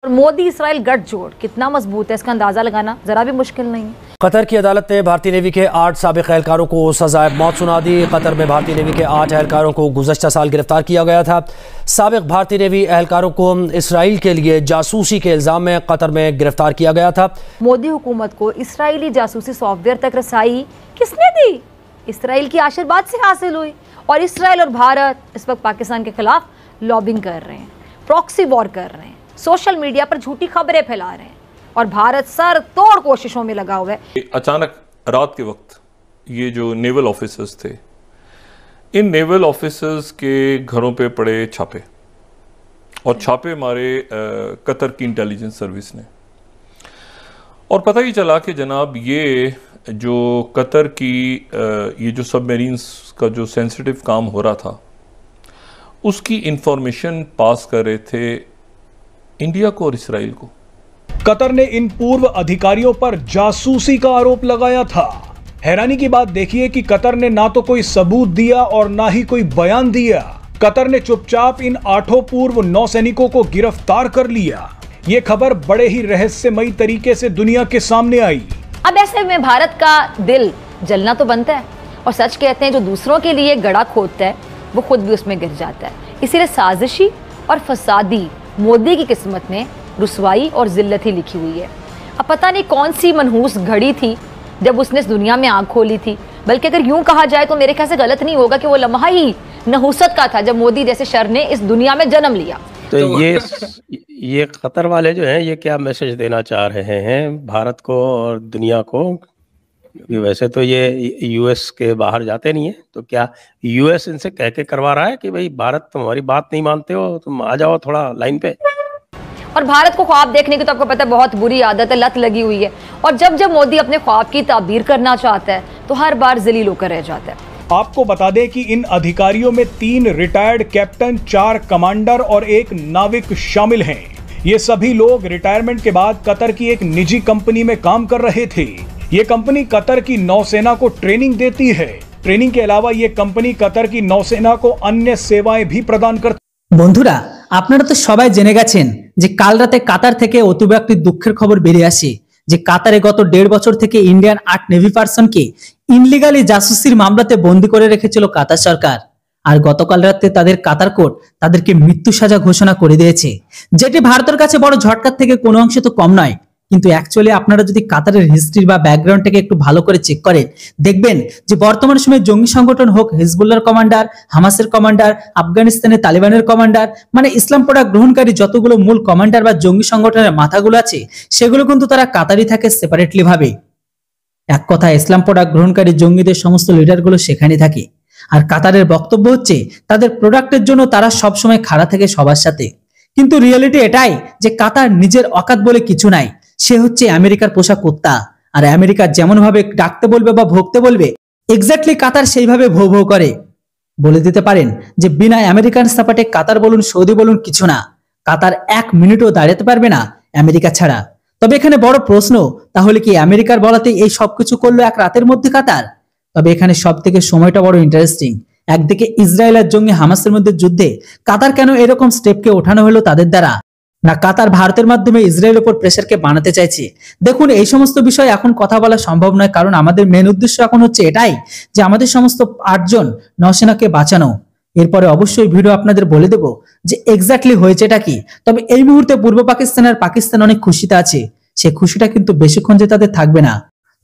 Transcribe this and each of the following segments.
Modi Israel गठजोड़ कितना मजबूत है, इसका अंदाजा लगाना जरा भी मुश्किल नहीं है। कतर की अदालत ने भारतीय नेवी के 8 साबिक एहलकारों को सजाए मौत सुना दी। कतर में भारतीय नेवी के 8 एहलकारों को गुज़श्ता साल गिरफ्तार किया गया था। साबिक भारतीय नेवी एहलकारों को इसराइल के लिए जासूसी के इल्जाम में कतर में गिरफ्तार किया गया था। मोदी हुकूमत को इसराइली जासूसी सॉफ्टवेयर तक रसाई किसने दी? इसराइल की आशीर्वाद से हासिल हुई। और इसराइल और भारत इस वक्त पाकिस्तान के खिलाफ लॉबिंग कर रहे हैं, प्रॉक्सी वॉर कर रहे हैं, सोशल मीडिया पर झूठी खबरें फैला रहे हैं और भारत सर तोड़ कोशिशों में लगा हुआ है। अचानक रात के वक्त ये जो नेवल ऑफिसर्स थे, इन नेवल ऑफिसर्स के घरों पे पड़े छापे और छापे मारे कतर की इंटेलिजेंस सर्विस ने, और पता ही चला कि जनाब ये जो कतर की ये जो सबमरीन्स का जो सेंसिटिव काम हो रहा था उसकी इंफॉर्मेशन पास कर रहे थे इंडिया को और इसराइल को। कतर ने इन पूर्व अधिकारियों पर जासूसी का आरोप लगाया था। हैरानी की बात देखिए कि कतर ने ना तो कोई सबूत दिया और ना ही कोई बयान दिया। कतर ने चुपचाप इन 8 पूर्व नौसैनिकों को गिरफ्तार कर लिया। ये खबर बड़े ही रहस्यमयी तरीके से दुनिया के सामने आई। अब ऐसे में भारत का दिल जलना तो बनता है, और सच कहते हैं जो दूसरों के लिए गड़ा खोदता है वो खुद भी उसमें गिर जाता है। इसीलिए साजिशी और फसादी मोदी की किस्मत में रुसवाई और जिल्लत ही लिखी हुई है। अब पता नहीं कौन सी मनहूस घड़ी थी जब उसने इस दुनिया में आंख खोली थी, बल्कि अगर यूं कहा जाए तो मेरे ख्याल से गलत नहीं होगा कि वो लम्हा ही नहुसत का था जब मोदी जैसे शर ने इस दुनिया में जन्म लिया। तो ये कतर वाले जो हैं ये क्या मैसेज देना चाह रहे हैं भारत को और दुनिया को? क्योंकि वैसे तो ये यूएस के बाहर जाते नहीं है, तो क्या यूएस इनसे कह के करवा रहा है कि भाई भारत तुम हमारी बात नहीं मानते हो, तुम आ जाओ थोड़ा लाइन पे? और भारत को ख्वाब देखने की तो आपको पता है बहुत बुरी आदत है, लत लगी हुई है, और जब जब मोदी अपने ख्वाब की ताबीर करना चाहता है तो हर बार जलील होकर रह जाता है। आपको बता दें कि इन अधिकारियों में 3 रिटायर्ड कैप्टन, 4 कमांडर और 1 नाविक शामिल हैं। ये सभी लोग रिटायरमेंट के बाद कतर की एक निजी कंपनी में काम कर रहे थे। ये कंपनी कतर की नौसेना को ट्रेनिंग देती है। ट्रेनिंग के अलावा ये कंपनी कतर की नौसेना को अन्य सेवाएं भी प्रदान करती। বন্ধুরা, আপনারা তো সবাই জেনে গেছেন যে কাল রাতে কাতার থেকে অতীব একটি দুঃখের খবর বেরিয়ে আসে যে কাতারে গত 1.5 বছর থেকে ইন্ডিয়ান 8 নেভি পারসনকে ইনলিগালি জাসুসির মামলাতে বন্দী করে রেখেছিল কাতার সরকার। আর গতকাল রাতে তাদের কাতার কোর্ট তাদেরকে মৃত্যু সাজা ঘোষণা করে দিয়েছে, যেটি ভারতের কাছে বড় ঝটকা থেকে কোনো অংশে তো কম নয়। কিন্তু অ্যাকচুয়ালি আপনারা যদি কাতারের হিস্ট্রি বা ব্যাকগ্রাউন্ডটাকে একটু ভালো করে চেক করেন, দেখবেন যে বর্তমান সময়ে জঙ্গি সংগঠন হোক হিজবুল্লাহর কমান্ডার, হামাসের কমান্ডার, আফগানিস্তানের তালিবানের কমান্ডার, মানে ইসলাম প্রোডাক্ট গ্রহণকারী যতগুলো মূল কমান্ডার বা জঙ্গি সংগঠনের মাথাগুলো আছে সেগুলো কিন্তু তারা কাতারি থাকে সেপারেটলি ভাবে। এক কথা ইসলাম প্রোডাক্ট গ্রহণকারী জঙ্গিদের সমস্ত লিডারগুলো সেখানে থাকে। আর কাতারের বক্তব্য হচ্ছে তাদের প্রোডাক্টের জন্য তারা সবসময় খাড়া থাকে সবার সাথে। কিন্তু রিয়েলিটি এটাই যে কাতার নিজের অকাত বলে কিছু নাই, সে হচ্ছে আমেরিকার পোষা কুত্তা। আর আমেরিকা যেমন ভাবে ডাকতে বলবে বা ভোগতে বলবে এক্স্যাক্টলি কাতার সেইভাবে ভৌ ভৌ করে। বলে দিতে পারেন যে বিনা আমেরিকান সাপোর্টে কাতার বলুন সৌদি বলুন কিছু না। কাতার 1 মিনিটও দাঁড়াতে পারবে না আমেরিকা ছাড়া। তবে এখানে বড় প্রশ্ন, তাহলে কি আমেরিকার বলাতে এই সবকিছু করলো এক রাতের মধ্যে কাতার? তবে এখানে সবথেকে সময়টা বড় ইন্টারেস্টিং। একদিকে ইসরায়েল আর জঙ্গি হামাসের মধ্যে যুদ্ধে কাতার কেন এরকম স্টেপকে ওঠানো হলো তাদের দ্বারা? না কাতার ভারতের মাধ্যমে ইসরায়েলের উপর প্রেসারকে বানাতে চাইছে? দেখুন, এই সমস্ত বিষয় এখন কথা বলা সম্ভব নয়, কারণ আমাদের মেন উদ্দেশ্য এখন হচ্ছে এটাই যে আমাদের সমস্ত 8 জন নৌসেনাকে বাঁচানো। এরপরে অবশ্যই ভিডিও আপনাদের বলে দেব যে এক্স্যাক্টলি হয়েছেটা কি। তবে এই মুহূর্তে পূর্ব পাকিস্তান আর পাকিস্তান অনেক খুশিতে আছে, সেই খুশিটা কিন্তু বেশিক্ষণ যে তাদের থাকবে না।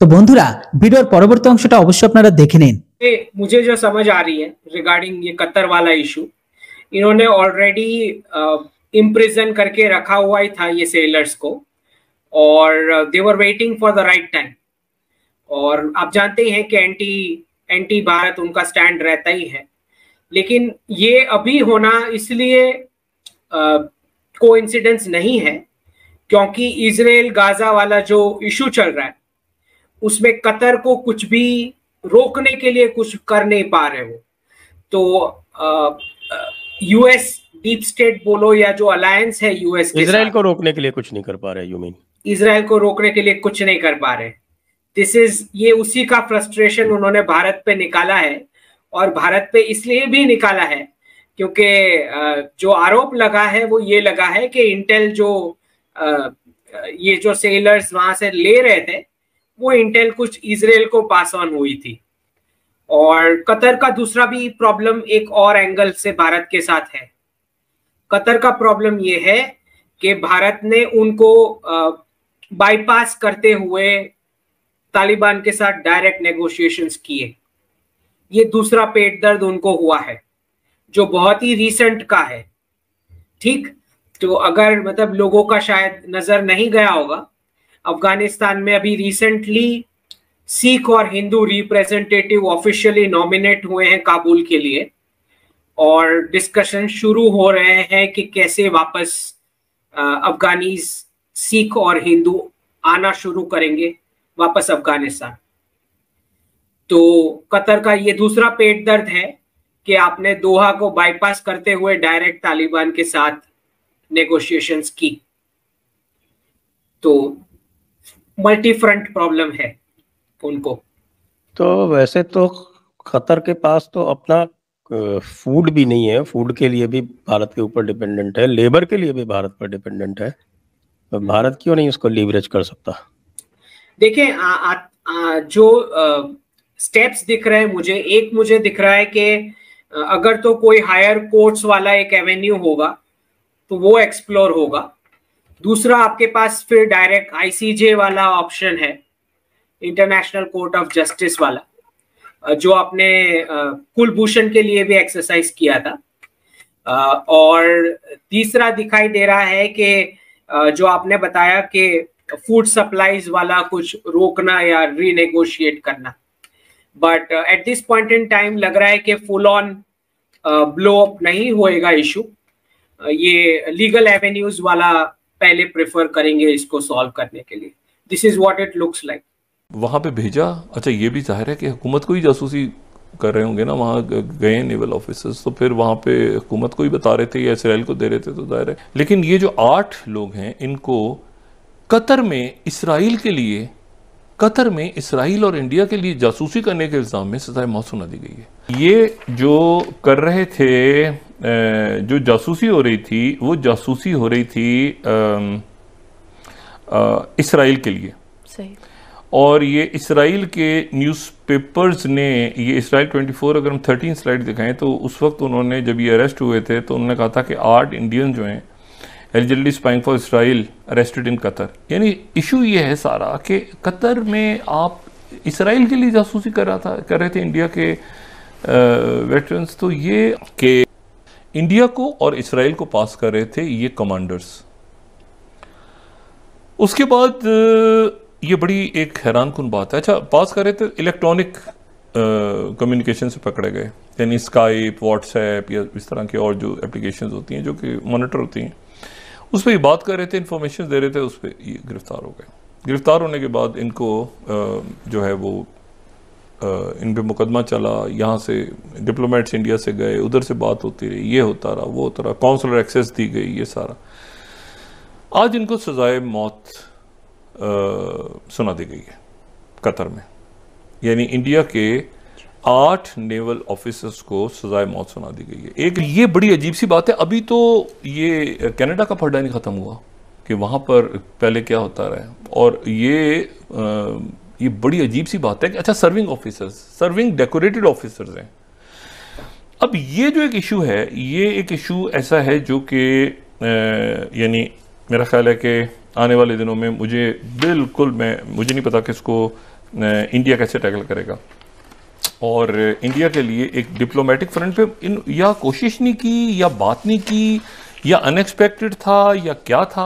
तो বন্ধুরা ভিডিওর পরবর্তী অংশটা অবশ্যই আপনারা দেখে নিন। मुझे जो समझ आ रही है रिगार्डिंग ये कतर वाला इशू, इन्होंने ऑलरेडी इम्प्रिजन करके रखा हुआ ही था ये सेलर्स को, और they were waiting for the right time. और आप जानते ही हैं कि एंटी भारत उनका स्टैंड रहता ही है, लेकिन ये अभी होना इसलिए कोइंसिडेंस नहीं है क्योंकि इजराइल गाजा वाला जो इशू चल रहा है उसमें कतर को कुछ भी रोकने के लिए कुछ कर नहीं पा रहे वो। तो यूएस डीप स्टेट बोलो या जो अलायंस है यूएस के इजराइल को रोकने के लिए कुछ नहीं कर पा रहे। यू मीन इजराइल को रोकने के लिए कुछ नहीं कर पा रहे। ये उसी का फ्रस्ट्रेशन उन्होंने भारत पे निकाला है, और भारत पे इसलिए भी निकाला है क्योंकि जो आरोप लगा है वो ये लगा है कि इंटेल जो ये जो सेलर्स वहां से ले रहे थे वो इंटेल कुछ इजराइल को पास ऑन हुई थी। और कतर का दूसरा भी प्रॉब्लम एक और एंगल से भारत के साथ है। कतर का प्रॉब्लम ये है कि भारत ने उनको बाईपास करते हुए तालिबान के साथ डायरेक्ट नेगोशिएशंस किए। ये दूसरा पेट दर्द उनको हुआ है जो बहुत ही रीसेंट का है। ठीक, तो अगर मतलब लोगों का शायद नजर नहीं गया होगा, अफगानिस्तान में अभी रिसेंटली सिख और हिंदू रिप्रेजेंटेटिव ऑफिशियली नॉमिनेट हुए हैं काबुल के लिए, और डिस्कशन शुरू हो रहे हैं कि कैसे वापस अफगानीज सिख और हिंदू आना शुरू करेंगे वापस अफगानिस्तान। तो कतर का ये दूसरा पेट दर्द है कि आपने दोहा को बाईपास करते हुए डायरेक्ट तालिबान के साथ नेगोशिएशंस की। तो मल्टी फ्रंट प्रॉब्लम है उनको। तो वैसे तो कतर के पास तो अपना फूड भी नहीं है, फूड के लिए भी भारत के ऊपर डिपेंडेंट है, लेबर के लिए भी भारत पर डिपेंडेंट है। तो भारत क्यों नहीं उसको लीवरेज कर सकता? देखिए, जो स्टेप्स दिख रहे हैं मुझे दिख रहा है कि अगर तो कोई हायर कोर्ट्स वाला एक एवेन्यू होगा तो वो एक्सप्लोर होगा। दूसरा, आपके पास फिर डायरेक्ट आईसीजे वाला ऑप्शन है, इंटरनेशनल कोर्ट ऑफ जस्टिस वाला, जो आपने कुलभूषण के लिए भी एक्सरसाइज किया था। और तीसरा दिखाई दे रहा है कि जो आपने बताया कि फूड सप्लाईज वाला कुछ रोकना या रीनेगोशिएट करना। But at this point in time लग रहा है कि फुल ऑन ब्लो अप नहीं होएगा इशू। ये लीगल एवेन्यूज वाला पहले प्रेफर करेंगे इसको सॉल्व करने के लिए। This is what it looks like. वहाँ पे भेजा, अच्छा ये भी जाहिर है कि हुकूमत को ही जासूसी कर रहे होंगे ना, वहाँ गए नेवल ऑफिसर्स, तो फिर वहाँ पे हुकूमत को ही बता रहे थे या इसराइल को दे रहे थे, तो जाहिर है। लेकिन ये जो 8 लोग हैं इनको कतर में इसराइल के लिए, कतर में इसराइल और इंडिया के लिए जासूसी करने के इल्ज़ाम में सज़ाए मौत सुना दी गई है। ये जो कर रहे थे, जो जासूसी हो रही थी, वो जासूसी हो रही थी इसराइल के लिए। सही। और ये इसराइल के न्यूज़पेपर्स ने, ये इसराइल 24, अगर हम 13 स्लाइड दिखाएं तो उस वक्त उन्होंने, जब ये अरेस्ट हुए थे तो उन्होंने कहा था कि 8 इंडियन जो हैं eligibly spying for Israel arrested in Qatar. यानी इशू ये है सारा कि कतर में आप इसराइल के लिए जासूसी कर रहे थे इंडिया के वेटरन्स। तो ये कि इंडिया को और इसराइल को पास कर रहे थे ये कमांडर्स। उसके बाद ये बड़ी एक हैरान कुन बात है, अच्छा पास कर रहे थे, इलेक्ट्रॉनिक कम्युनिकेशन से पकड़े गए, यानी स्काइप, व्हाट्सएप या इस तरह की और जो एप्लीकेशंस होती हैं जो कि मॉनिटर होती हैं, उस पर ये बात कर रहे थे, इन्फॉर्मेशन दे रहे थे, उस पर ये गिरफ्तार हो गए। गिरफ्तार होने के बाद इनको जो है वो इन पे मुकदमा चला, यहाँ से डिप्लोमेट्स इंडिया से गए, उधर से बात होती रही, ये होता रहा, वो होता रहा, काउंसलर एक्सेस दी गई, ये सारा। आज इनको सजाए मौत सुना दी गई है कतर में, यानी इंडिया के 8 नेवल ऑफिसर्स को सजाए मौत सुना दी गई है। एक ये बड़ी अजीब सी बात है, अभी तो ये कनाडा का फड्डा नहीं ख़त्म हुआ कि वहाँ पर पहले क्या होता रहा है, और ये बड़ी अजीब सी बात है कि अच्छा serving officers, serving decorated officers हैं। अब ये जो एक इशू है, ये एक इशू ऐसा है जो कि यानी मेरा ख्याल है कि आने वाले दिनों में मुझे नहीं पता कि इसको इंडिया कैसे टैकल करेगा। और इंडिया के लिए एक डिप्लोमेटिक फ्रंट पे या कोशिश नहीं की, या बात नहीं की, या अनएक्सपेक्टेड था, या क्या था।